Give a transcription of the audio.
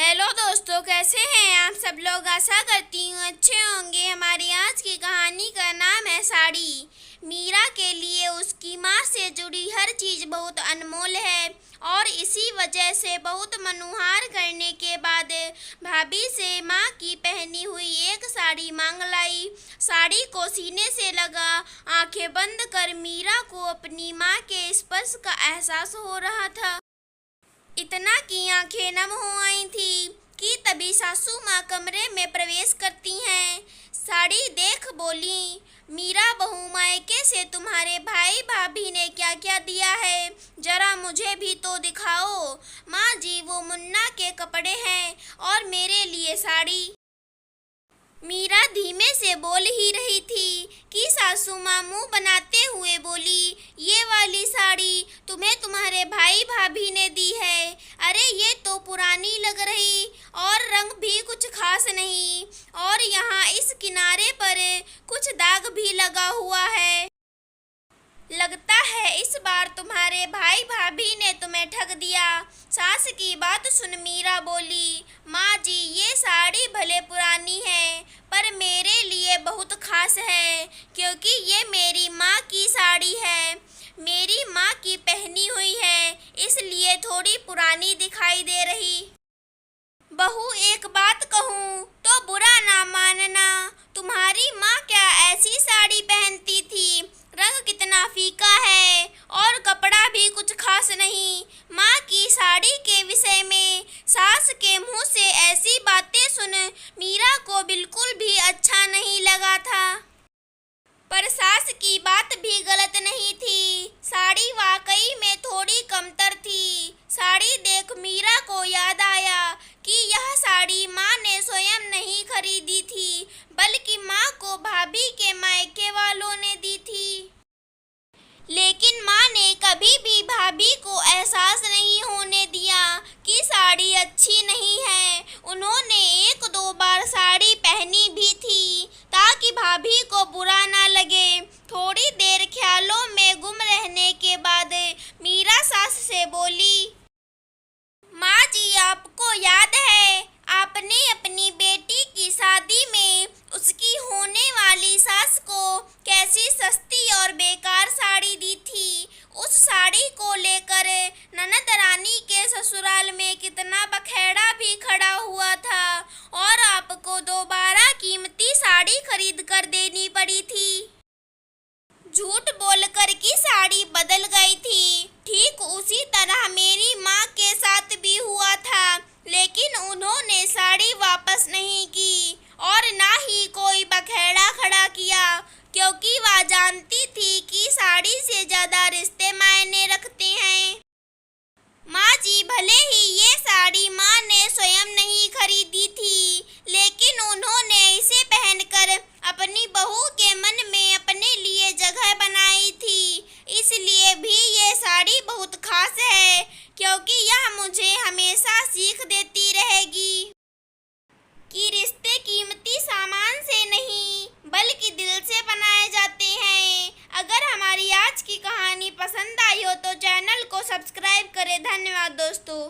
Hello दोस्तों, कैसे हैं आप सब लोग। आशा करती हूँ अच्छे होंगे। हमारी आज की कहानी का नाम है साड़ी। मीरा के लिए उसकी माँ से जुड़ी हर चीज़ बहुत अनमोल है और इसी वजह से बहुत मनुहार करने के बाद भाभी से माँ की पहनी हुई एक साड़ी मांग लाई। साड़ी को सीने से लगा आंखें बंद कर मीरा को अपनी माँ के स्पर्श का एहसास हो रहा था। इतना कि आंखें नम हो आई थी कि तभी सासू माँ कमरे में प्रवेश करती हैं। साड़ी देख बोली, मीरा बहू, मायके से तुम्हारे भाई भाभी ने क्या क्या दिया है, जरा मुझे भी तो दिखाओ। माँ जी, वो मुन्ना के कपड़े हैं और मेरे लिए साड़ी। मीरा धीमे से बोल ही रही थी कि सासू माँ मुँह बनाते हुए बोली, ये वाली साड़ी तुम्हें तुम्हारे भाई भाभी ने दी है। अरे ये तो पुरानी लग रही और रंग भी कुछ खास नहीं, और यहाँ इस किनारे पर कुछ दाग भी लगा हुआ है। लगता है इस बार तुम्हारे भाई भाभी ने तुम्हें ठग दिया। सास की बात सुन मीरा बोली, माँ जी, ये साड़ी भले पुरानी है पर मेरे लिए बहुत खास है, क्योंकि ये मेरी माँ की साड़ी है। मेरी माँ की पहनी हुई है, इसलिए थोड़ी पुरानी दिखाई दे रही। बहू, एक बात कहूँ तो बुरा ना मानना, तुम्हारी माँ क्या ऐसी साड़ी पहनती थी? रंग कितना फीका है और कपड़ा भी कुछ खास नहीं। माँ की साड़ी के विषय में सास के मुंह से ऐसी बातें सुन मीरा को बिल्कुल भी अच्छा नहीं लगा था। पर सास की बात भी गलत नहीं थी। साड़ी वाकई में थोड़ी कमतर थी। साड़ी देख मीरा को याद आया कि यह साड़ी माँ ने स्वयं नहीं खरीदी थी, बल्कि माँ को भाभी के मायके वालों ने दी थी। लेकिन माँ ने कभी भी भाभी को एहसास नहीं होने दिया कि साड़ी अच्छी नहीं है। उन्होंने एक दो बार साड़ी पहनी भी थी ताकि भाभी को बुरा ना लगे। थोड़ी देर ख्यालों में गुम रहने के बाद मीरा सास से बोली, माँ जी, आपको याद है आपने अपनी बेटी की शादी में उसकी होने वाली सास को कैसी सस्ती और बेकार साड़ी दी थी? उस साड़ी को लेकर ननद रानी के ससुराल में कितना बखेड़ा भी खड़ा हुआ था और आपको दोबारा कीमती साड़ी खरीद कर देनी पड़ी थी। झूठ बोलकर की साड़ी बदल गई थी। ठीक उसी तरह मेरी माँ के साथ भी हुआ था, लेकिन उन्होंने साड़ी वापस नहीं की और ना ही कोई बखेड़ा खड़ा किया, क्योंकि वह जानती थी कि साड़ी से ज्यादा रिश्ते मायने रखते हैं। माँ जी, भले ही ये साड़ी माँ ने स्वयं नहीं खरीदी थी, लेकिन उन्होंने इसे पहनकर अपनी बहू के मन में अपने लिए जगह बनाई थी। इसलिए भी ये साड़ी बहुत खास है, क्योंकि यह मुझे हमेशा सीख देती रहेगी कि रिश्ते कीमती सामान से नहीं बल्कि दिल से बनाए जाते हैं। अगर हमारी आज की कहानी पसंद आई हो तो चैनल को सब्सक्राइब करें। धन्यवाद दोस्तों।